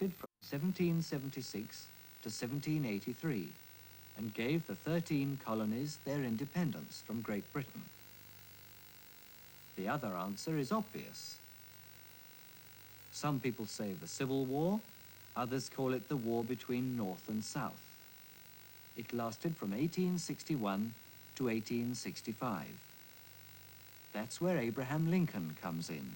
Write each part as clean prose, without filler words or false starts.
lasted from 1776 to 1783 and gave the 13 colonies their independence from Great Britain. The other answer is obvious. Some people say the Civil War, others call it the war between North and South. It lasted from 1861 to 1865. That's where Abraham Lincoln comes in.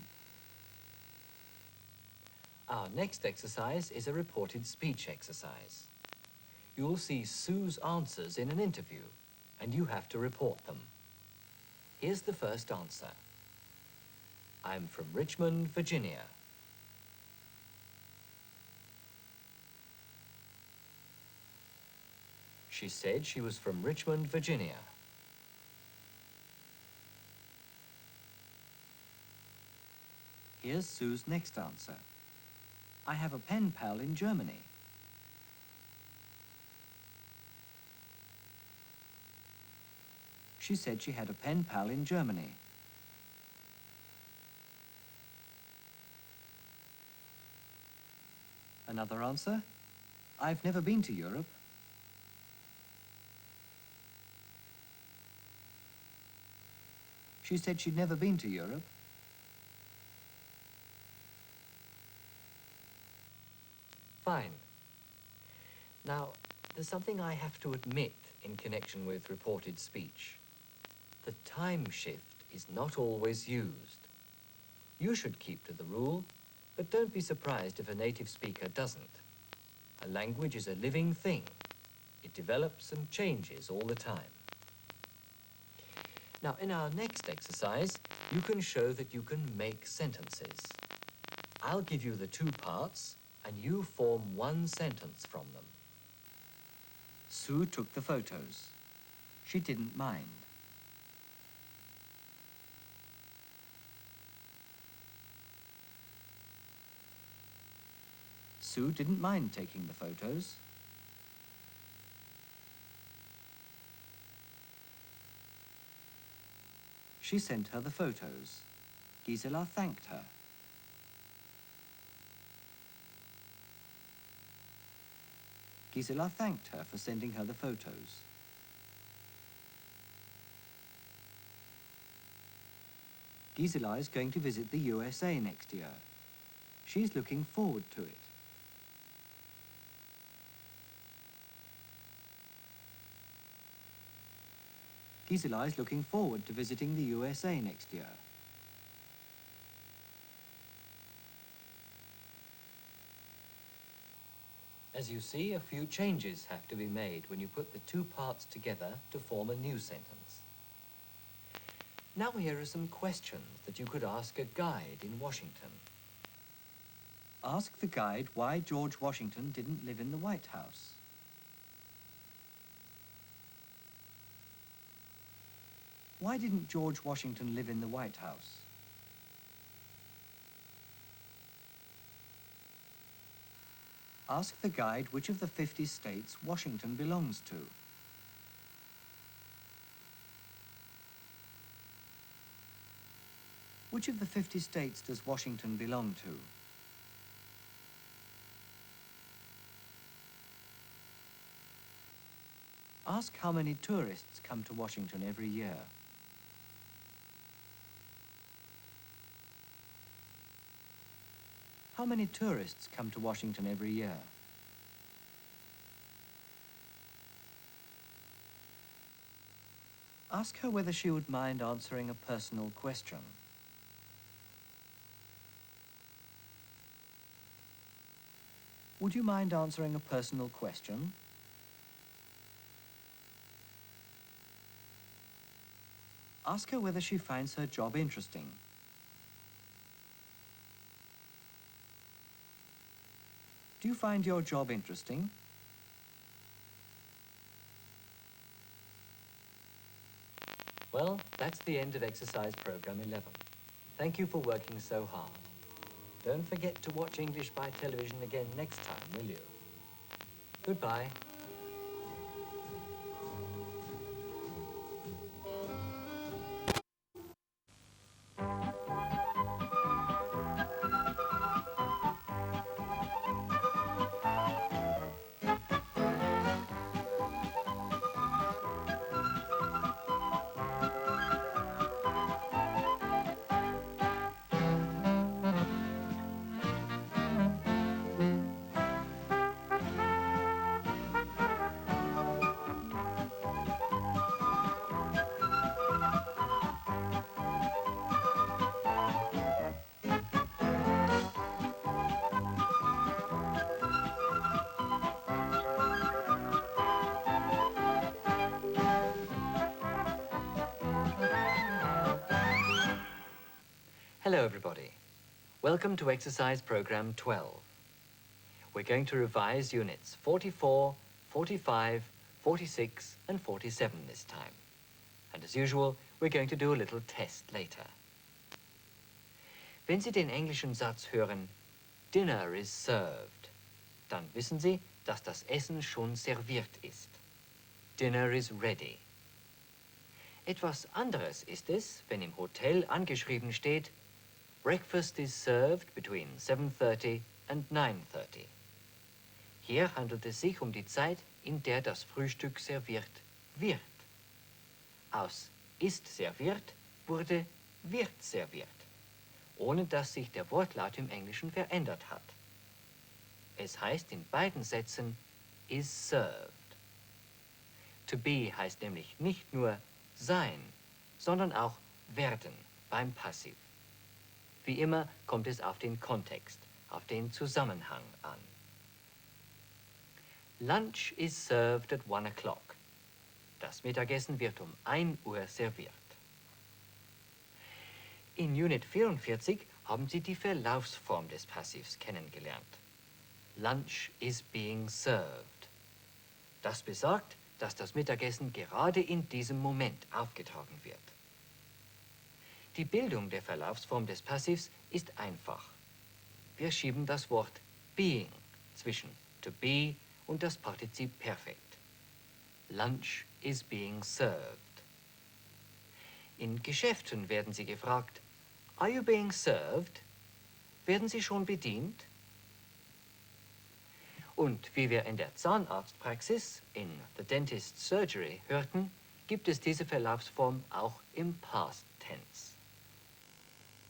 Our next exercise is a reported speech exercise. You'll see Sue's answers in an interview, and you have to report them. Here's the first answer. I'm from Richmond, Virginia. She said she was from Richmond, Virginia. Here's Sue's next answer. I have a pen pal in Germany. She said she had a pen pal in Germany. Another answer. I've never been to Europe. She said she'd never been to Europe. Fine. Now, there's something I have to admit in connection with reported speech. The time shift is not always used. You should keep to the rule, but don't be surprised if a native speaker doesn't. A language is a living thing. It develops and changes all the time. Now, in our next exercise, you can show that you can make sentences. I'll give you the two parts, and you form one sentence from them. Sue took the photos. She didn't mind. Sue didn't mind taking the photos. She sent her the photos. Gisela thanked her. Gisela thanked her for sending her the photos. Gisela is going to visit the USA next year. She's looking forward to it. Gisela is looking forward to visiting the USA next year. As you see, a few changes have to be made when you put the two parts together to form a new sentence. Now here are some questions that you could ask a guide in Washington. Ask the guide why George Washington didn't live in the White House. Why didn't George Washington live in the White House? Ask the guide which of the 50 states Washington belongs to. Which of the 50 states does Washington belong to? Ask how many tourists come to Washington every year. How many tourists come to Washington every year? Ask her whether she would mind answering a personal question. Would you mind answering a personal question? Ask her whether she finds her job interesting. Do you find your job interesting? Well, that's the end of exercise program 11. Thank you for working so hard. Don't forget to watch English by television again next time, will you? Goodbye. Hello everybody. Welcome to exercise program 12. We're going to revise units 44, 45, 46 and 47 this time. And as usual, we're going to do a little test later. Wenn Sie den englischen Satz hören, Dinner is served, dann wissen Sie, dass das Essen schon serviert ist. Dinner is ready. Etwas anderes ist es, wenn im Hotel angeschrieben steht, Breakfast is served between 7:30 and 9:30. Hier handelt es sich um die Zeit, in der das Frühstück serviert wird. Aus ist serviert wurde wird serviert, ohne dass sich der Wortlaut im Englischen verändert hat. Es heißt in beiden Sätzen is served. To be heißt nämlich nicht nur sein, sondern auch werden beim Passiv. Wie immer kommt es auf den Kontext, auf den Zusammenhang an. Lunch is served at 1 o'clock. Das Mittagessen wird um 1 Uhr serviert. In Unit 44 haben Sie die Verlaufsform des Passivs kennengelernt. Lunch is being served. Das besagt, dass das Mittagessen gerade in diesem Moment aufgetragen wird. Die Bildung der Verlaufsform des Passivs ist einfach. Wir schieben das Wort being zwischen to be und das Partizip Perfekt. Lunch is being served. In Geschäften werden Sie gefragt, Are you being served? Werden Sie schon bedient? Und wie wir in der Zahnarztpraxis, in The Dentist's Surgery, hörten, gibt es diese Verlaufsform auch im Past Tense.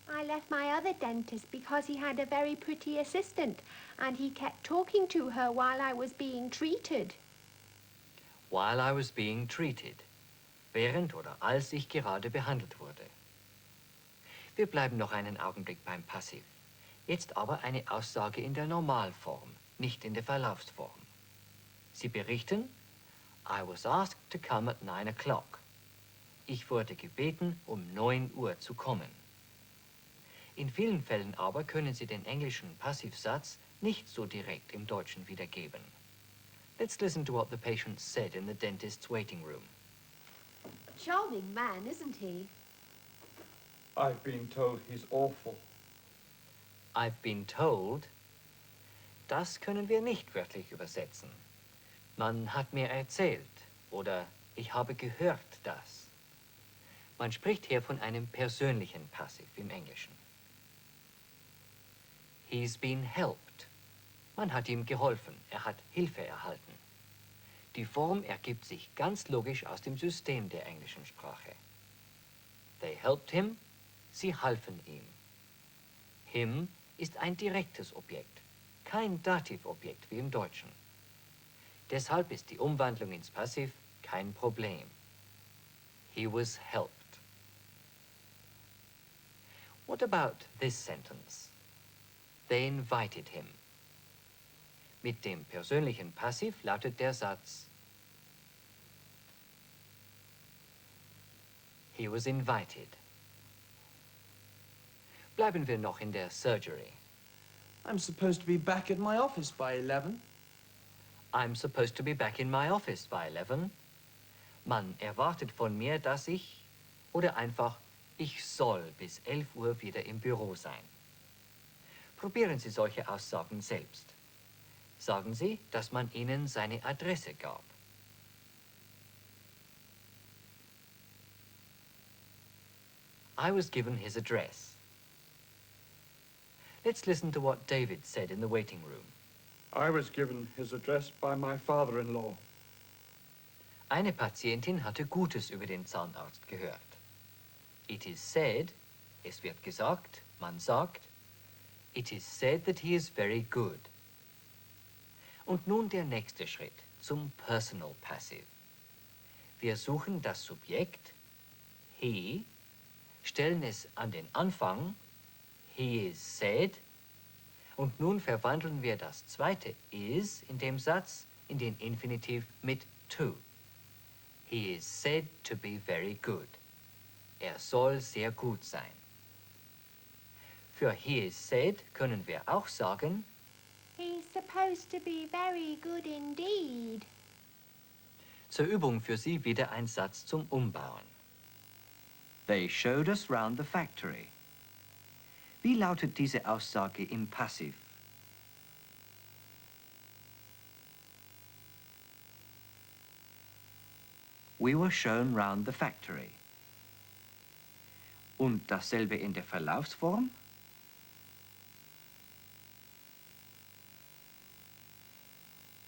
I left my other dentist because he had a very pretty assistant and he kept talking to her while I was being treated. While I was being treated. Während oder als ich gerade behandelt wurde. Wir bleiben noch einen Augenblick beim Passiv. Jetzt aber eine Aussage in der Normalform, nicht in der Verlaufsform. Sie berichten, I was asked to come at 9 o'clock. Ich wurde gebeten, um 9 Uhr zu kommen. In vielen Fällen aber können Sie den englischen Passivsatz nicht so direkt im Deutschen wiedergeben. Let's listen to what the patient said in the dentist's waiting room. Charming man, isn't he? I've been told he's awful. I've been told. Das können wir nicht wörtlich übersetzen. Man hat mir erzählt oder ich habe gehört das. Man spricht hier von einem persönlichen Passiv im Englischen. He's been helped. Man hat ihm geholfen, er hat Hilfe erhalten. Die Form ergibt sich ganz logisch aus dem System der englischen Sprache. They helped him, sie halfen ihm. Him ist ein direktes Objekt, kein Dativobjekt wie im Deutschen. Deshalb ist die Umwandlung ins Passiv kein Problem. He was helped. What about this sentence? They invited him. Mit dem persönlichen Passiv lautet der Satz He was invited. Bleiben wir noch in der Surgery. I'm supposed to be back at my office by 11. I'm supposed to be back in my office by 11. Man erwartet von mir, dass ich oder einfach ich soll bis 11 Uhr wieder im Büro sein. Probieren Sie solche Aussagen selbst. Sagen Sie, dass man Ihnen seine Adresse gab. I was given his address. Let's listen to what David said in the waiting room. I was given his address by my father-in-law. Eine Patientin hatte Gutes über den Zahnarzt gehört. It is said, es wird gesagt, man sagt, it is said that he is very good. Und nun der nächste Schritt zum Personal Passive. Wir suchen das Subjekt, he, stellen es an den Anfang, he is said, und nun verwandeln wir das zweite is in dem Satz in den Infinitiv mit to. He is said to be very good. Er soll sehr gut sein. Für he is said können wir auch sagen, He's supposed to be very good indeed. zur Übung für Sie wieder ein Satz zum Umbauen. They showed us round the factory. Wie lautet diese Aussage im Passiv? We were shown round the factory. Und dasselbe in der Verlaufsform?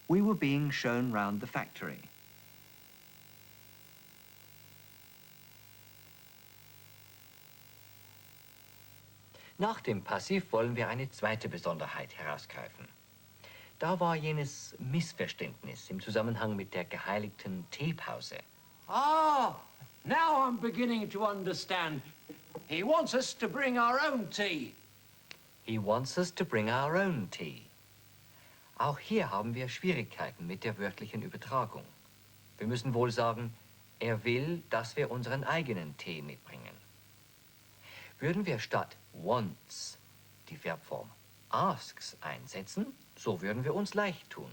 We were being shown round the factory. Nach dem Passiv wollen wir eine zweite Besonderheit herausgreifen. Da war jenes Missverständnis im Zusammenhang mit der geheiligten Teepause. Ah, now I'm beginning to understand. He wants us to bring our own tea. He wants us to bring our own tea. Auch hier haben wir Schwierigkeiten mit der wörtlichen Übertragung. Wir müssen wohl sagen, er will, dass wir unseren eigenen Tee mitbringen. Würden wir statt wants die Verbform asks einsetzen, so würden wir uns leicht tun.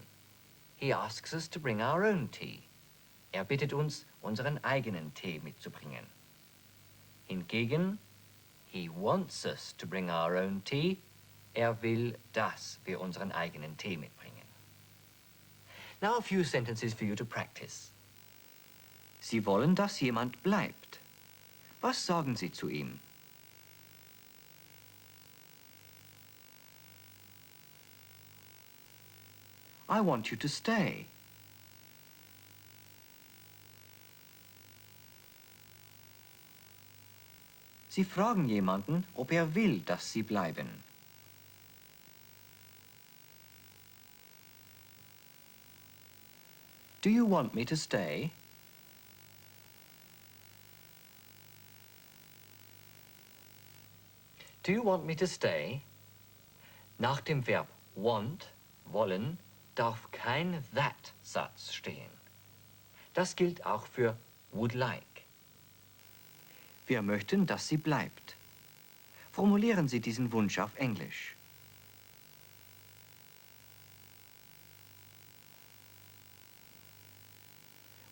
He asks us to bring our own tea. Er bittet uns, unseren eigenen Tee mitzubringen. Hingegen, he wants us to bring our own tea. Er will, dass wir unseren eigenen Tee mitbringen. Now a few sentences for you to practice. Sie wollen, dass jemand bleibt. Was sagen Sie zu ihm? I want you to stay. Sie fragen jemanden, ob er will, dass Sie bleiben. Do you want me to stay? Do you want me to stay? Nach dem Verb want, wollen, darf kein that-Satz stehen. Das gilt auch für would like. Wir möchten, dass sie bleibt. Formulieren Sie diesen Wunsch auf Englisch.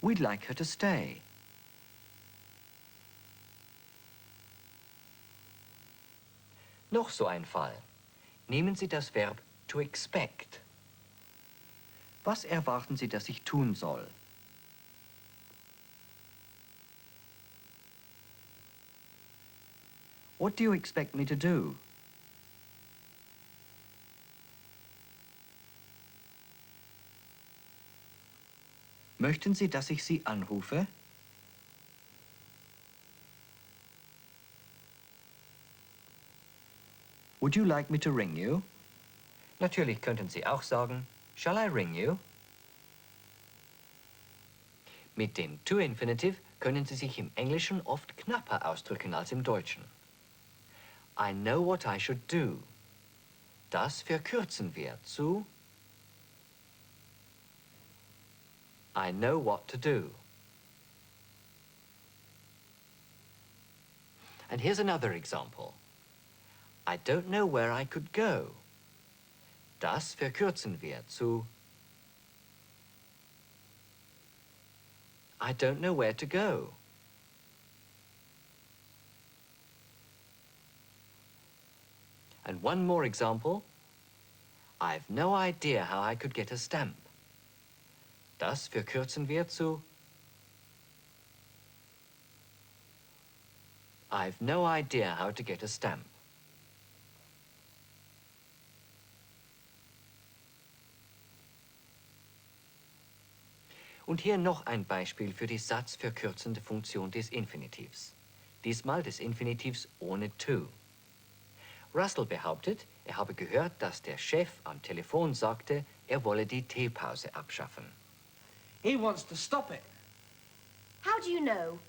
We'd like her to stay. Noch so ein Fall. Nehmen Sie das Verb to expect. Was erwarten Sie, dass ich tun soll? What do you expect me to do? Möchten Sie, dass ich Sie anrufe? Would you like me to ring you? Natürlich könnten Sie auch sagen, shall I ring you? Mit dem To-Infinitiv können Sie sich im Englischen oft knapper ausdrücken als im Deutschen. I know what I should do. Das verkürzen wir zu I know what to do. And here's another example. I don't know where I could go. Das verkürzen wir zu I don't know where to go. And one more example. I've no idea how I could get a stamp. Das verkürzen wir zu I've no idea how to get a stamp. Und hier noch ein Beispiel für die satzverkürzende Funktion des Infinitivs. Diesmal des Infinitivs ohne to. Russell behauptet, er habe gehört, dass der Chef am Telefon sagte, er wolle die Teepause abschaffen. He wants to stop it. How do you know?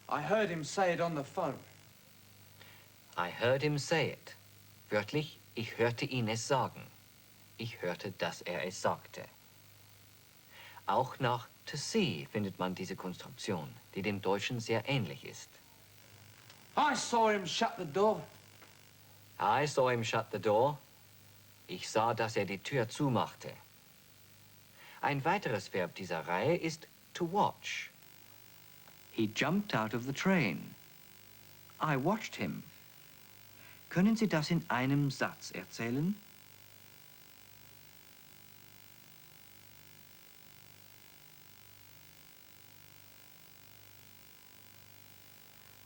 I heard him say it on the phone. I heard him say it. Wörtlich, ich hörte ihn es sagen. Ich hörte, dass er es sagte. Auch nach to see findet man diese Konstruktion, die dem Deutschen sehr ähnlich ist. I saw him shut the door. I saw him shut the door. Ich sah, dass die Tür zumachte. Ein weiteres Verb dieser Reihe ist to watch. He jumped out of the train. I watched him. Können Sie das in einem Satz erzählen?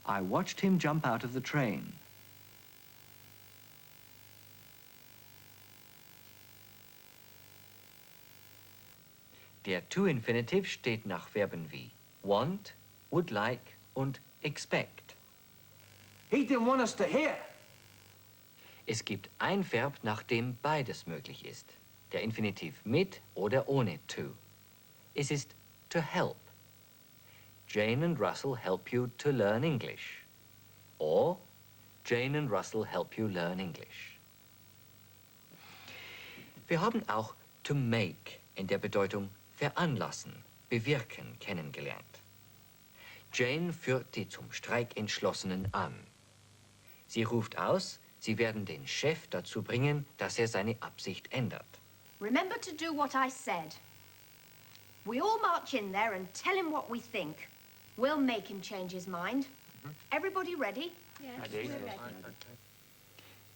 I watched him jump out of the train. Der To-Infinitiv steht nach Verben wie want, would like und expect. He didn't want us to hear. Es gibt ein Verb, nach dem beides möglich ist. Der Infinitiv mit oder ohne to. Es ist to help. Jane and Russell help you to learn English. Or Jane and Russell help you learn English. Wir haben auch to make in der Bedeutung veranlassen, bewirken kennengelernt. Jane führt die zum Streik Entschlossenen an. Sie ruft aus, sie werden den Chef dazu bringen, dass er seine Absicht ändert. Remember to do what I said. We all march in there and tell him what we think. We'll make him change his mind. Everybody ready? Yes, we're ready.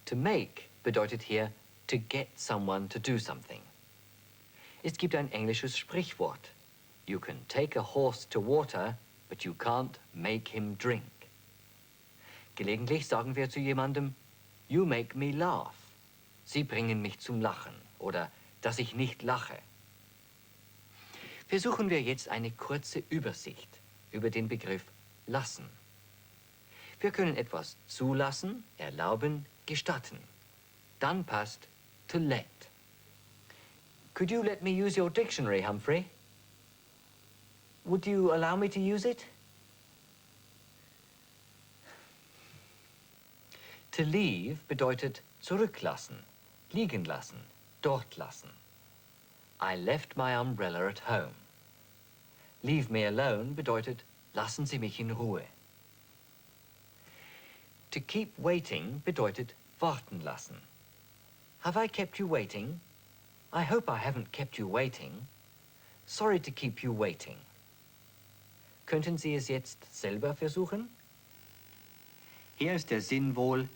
To make bedeutet hier to get someone to do something. Es gibt ein englisches Sprichwort. You can take a horse to water, but you can't make him drink. Gelegentlich sagen wir zu jemandem, you make me laugh. Sie bringen mich zum Lachen oder dass ich nicht lache. Versuchen wir jetzt eine kurze Übersicht über den Begriff lassen. Wir können etwas zulassen, erlauben, gestatten. Dann passt to let. Could you let me use your dictionary, Humphrey? Would you allow me to use it? To leave bedeutet zurücklassen, liegen lassen, dort lassen. I left my umbrella at home. Leave me alone bedeutet lassen Sie mich in Ruhe. To keep waiting bedeutet warten lassen. Have I kept you waiting? I hope I haven't kept you waiting. Sorry to keep you waiting. Könnten Sie es jetzt selber versuchen? Hier ist der Sinn wohl,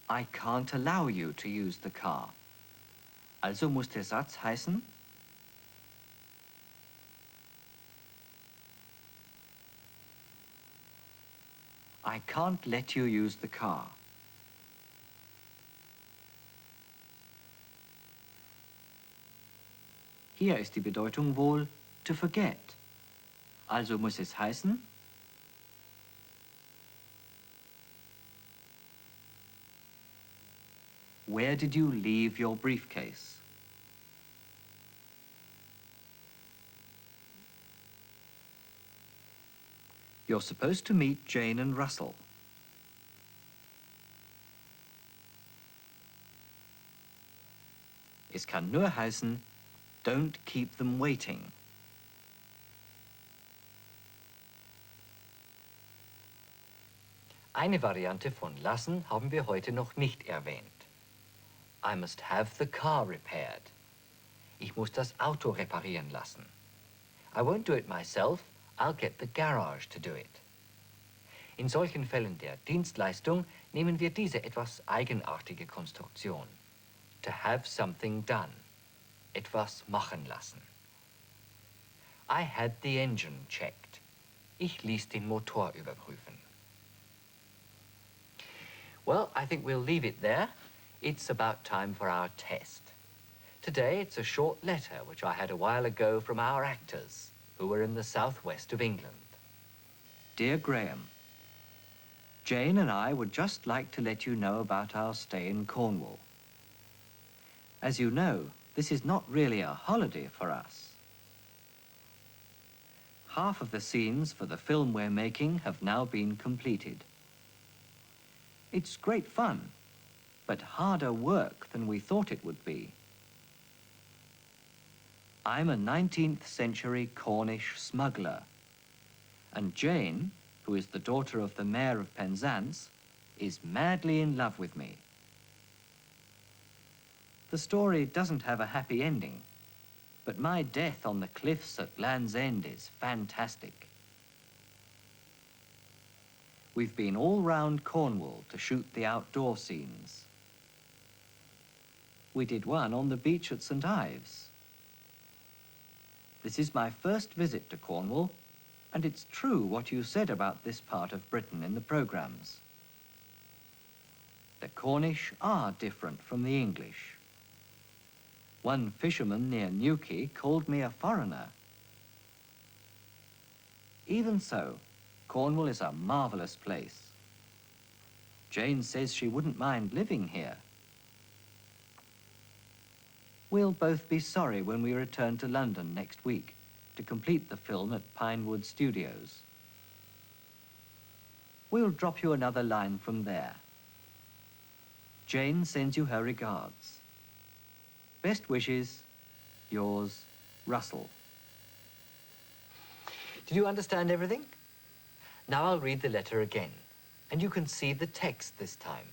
I can't allow you to use the car. Also muss der Satz heißen, I can't let you use the car. Hier ist die Bedeutung wohl to forget. Also muss es heißen, where did you leave your briefcase? You're supposed to meet Jane and Russell. Es kann nur heißen, don't keep them waiting. Eine Variante von lassen haben wir heute noch nicht erwähnt. I must have the car repaired. Ich muss das Auto reparieren lassen. I won't do it myself. I'll get the garage to do it. In solchen Fällen der Dienstleistung nehmen wir diese etwas eigenartige Konstruktion. To have something done. Etwas machen lassen. I had the engine checked. Ich ließ den Motor überprüfen. Well, I think we'll leave it there. It's about time for our test. Today it's a short letter which I had a while ago from our actors who were in the southwest of England. Dear Graham, Jane and I would just like to let you know about our stay in Cornwall. As you know, this is not really a holiday for us. Half of the scenes for the film we're making have now been completed. It's great fun, but harder work than we thought it would be. I'm a 19th century Cornish smuggler, and Jane, who is the daughter of the mayor of Penzance, is madly in love with me. The story doesn't have a happy ending, but my death on the cliffs at Land's End is fantastic. We've been all round Cornwall to shoot the outdoor scenes. We did one on the beach at St. Ives. This is my first visit to Cornwall, and it's true what you said about this part of Britain in the programmes. The Cornish are different from the English. One fisherman near Newquay called me a foreigner. Even so, Cornwall is a marvellous place. Jane says she wouldn't mind living here. We'll both be sorry when we return to London next week to complete the film at Pinewood Studios. We'll drop you another line from there. Jane sends you her regards. Best wishes, yours, Russell. Did you understand everything? Now I'll read the letter again, and you can see the text this time.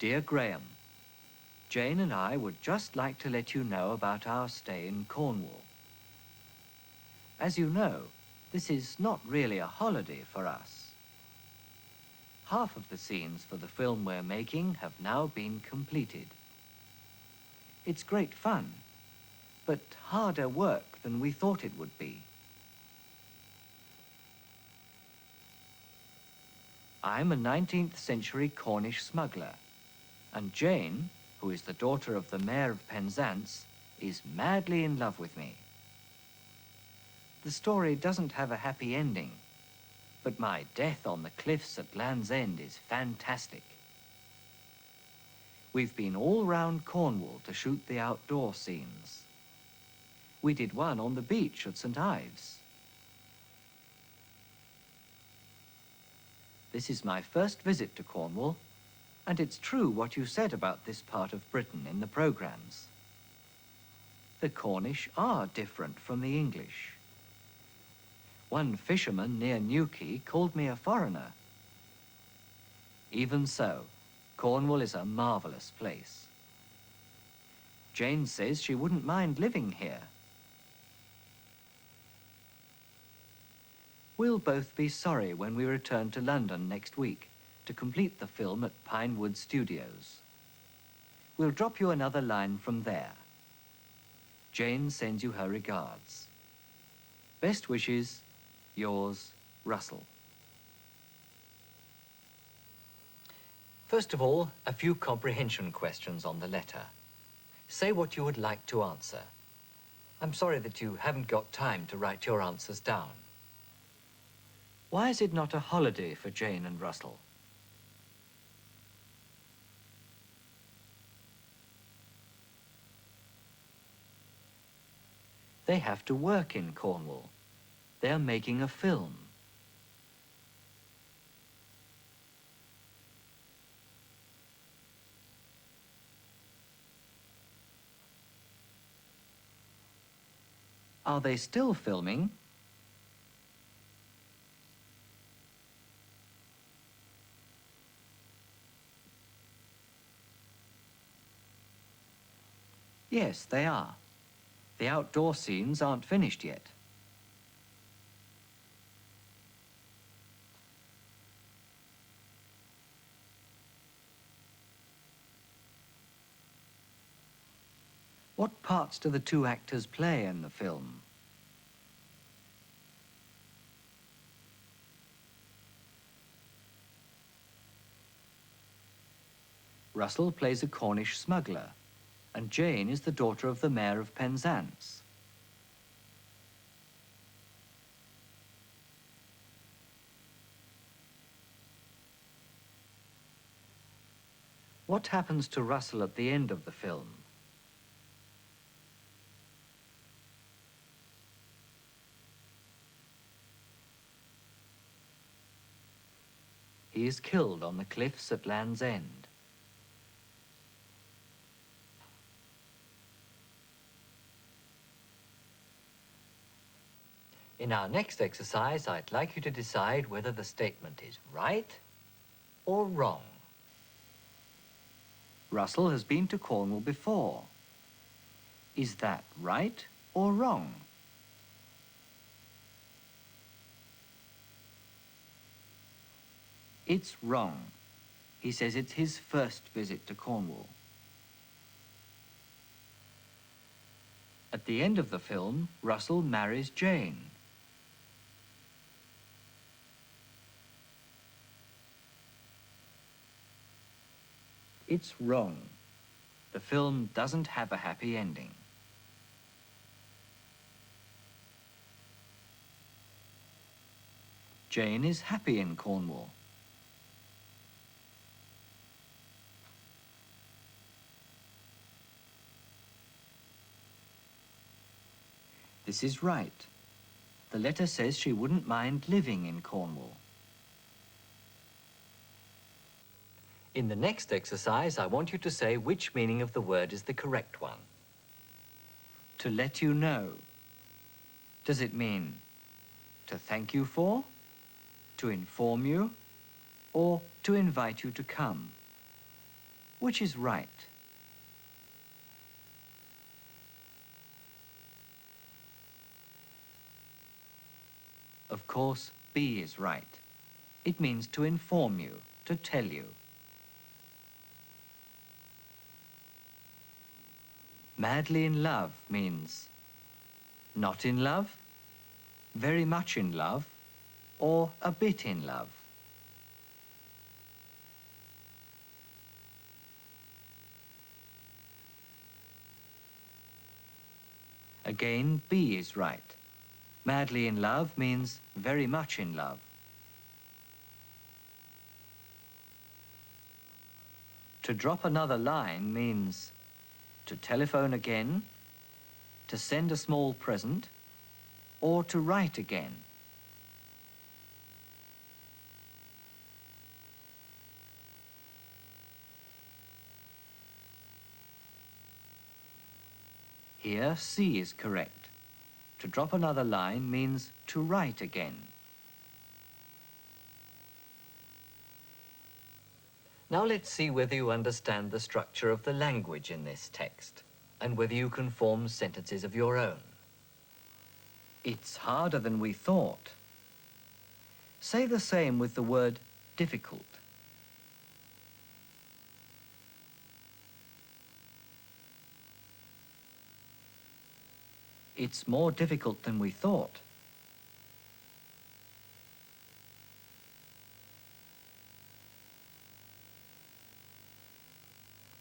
Dear Graham, Jane and I would just like to let you know about our stay in Cornwall. As you know, this is not really a holiday for us. Half of the scenes for the film we're making have now been completed. It's great fun, but harder work than we thought it would be. I'm a 19th century Cornish smuggler, and Jane, who is the daughter of the Mayor of Penzance, is madly in love with me. The story doesn't have a happy ending, but my death on the cliffs at Land's End is fantastic. We've been all round Cornwall to shoot the outdoor scenes. We did one on the beach at St. Ives. This is my first visit to Cornwall, and it's true what you said about this part of Britain in the programmes. The Cornish are different from the English. One fisherman near Newquay called me a foreigner. Even so, Cornwall is a marvellous place. Jane says she wouldn't mind living here. We'll both be sorry when we return to London next week to complete the film at Pinewood Studios. We'll drop you another line from there. Jane sends you her regards. Best wishes, yours, Russell. First of all, a few comprehension questions on the letter. Say what you would like to answer. I'm sorry that you haven't got time to write your answers down. Why is it not a holiday for Jane and Russell? They have to work in Cornwall. They're making a film. Are they still filming? Yes, they are. The outdoor scenes aren't finished yet. What parts do the two actors play in the film? Russell plays a Cornish smuggler, and Jane is the daughter of the Mayor of Penzance. What happens to Russell at the end of the film? He is killed on the cliffs at Land's End. In our next exercise, I'd like you to decide whether the statement is right or wrong. Russell has been to Cornwall before. Is that right or wrong? It's wrong. He says it's his first visit to Cornwall. At the end of the film, Russell marries Jane. It's wrong. The film doesn't have a happy ending. Jane is happy in Cornwall. This is right. The letter says she wouldn't mind living in Cornwall. In the next exercise, I want you to say which meaning of the word is the correct one. To let you know. Does it mean to thank you for, to inform you, or to invite you to come? Which is right? Of course, B is right. It means to inform you, to tell you. Madly in love means not in love, very much in love, or a bit in love. Again, B is right. Madly in love means very much in love. To drop another line means to telephone again, to send a small present, or to write again. Here, C is correct. To drop another line means to write again. Now let's see whether you understand the structure of the language in this text and whether you can form sentences of your own. It's harder than we thought. Say the same with the word difficult. It's more difficult than we thought.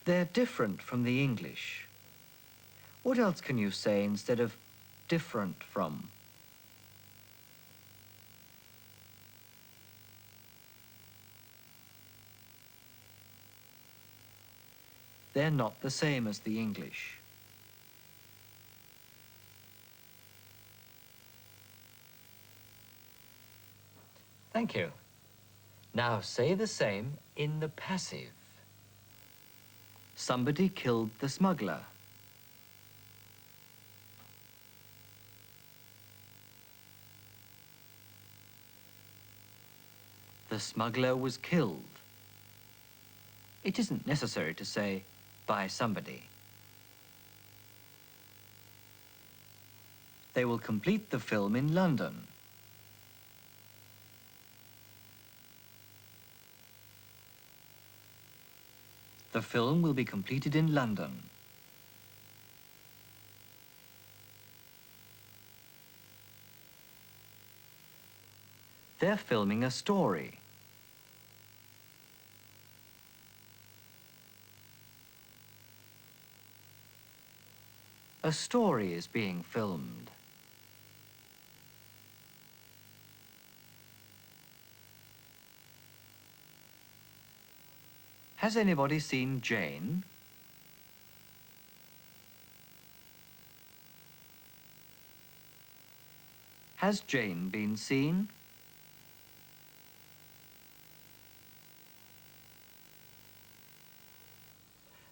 They're different from the English. What else can you say instead of different from? They're not the same as the English. Thank you. Now say the same in the passive. Somebody killed the smuggler. The smuggler was killed. It isn't necessary to say by somebody. They will complete the film in London. The film will be completed in London. They're filming a story. A story is being filmed. Has anybody seen Jane? Has Jane been seen?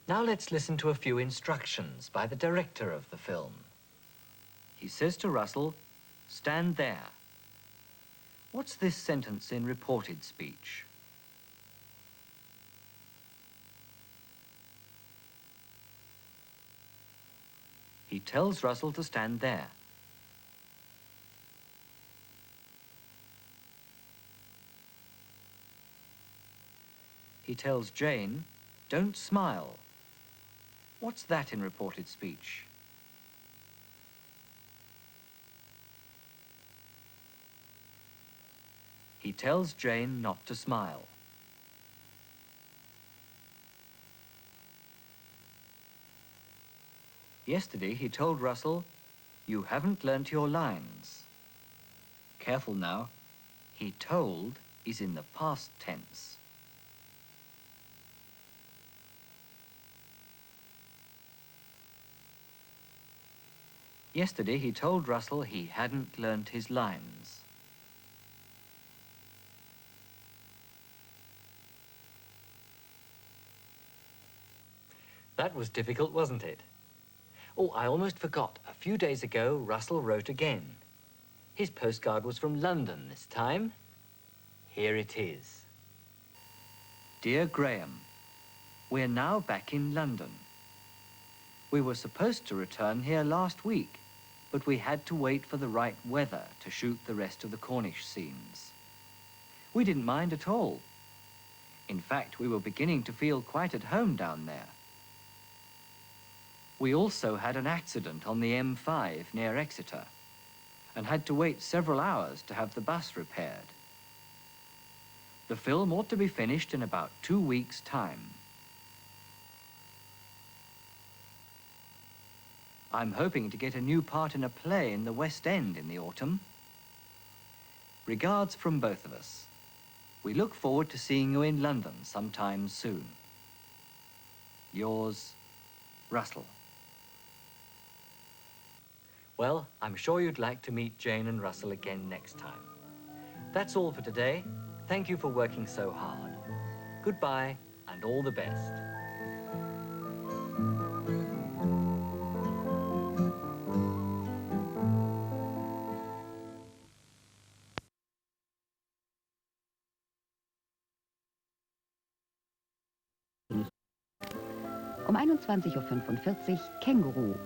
Now let's listen to a few instructions by the director of the film. He says to Russell, "Stand there." What's this sentence in reported speech? He tells Russell to stand there. He tells Jane, don't smile. What's that in reported speech? He tells Jane not to smile. Yesterday he told Russell, you haven't learnt your lines. Careful now, he told is in the past tense. Yesterday he told Russell he hadn't learnt his lines. That was difficult, wasn't it? Oh, I almost forgot. A few days ago, Russell wrote again. His postcard was from London this time. Here it is. Dear Graham, we're now back in London. We were supposed to return here last week, but we had to wait for the right weather to shoot the rest of the Cornish scenes. We didn't mind at all. In fact, we were beginning to feel quite at home down there. We also had an accident on the M5 near Exeter and had to wait several hours to have the bus repaired. The film ought to be finished in about 2 weeks' time. I'm hoping to get a new part in a play in the West End in the autumn. Regards from both of us. We look forward to seeing you in London sometime soon. Yours, Russell. Well, I'm sure you'd like to meet Jane and Russell again next time. That's all for today. Thank you for working so hard. Goodbye and all the best. Um 21:45 Uhr Känguru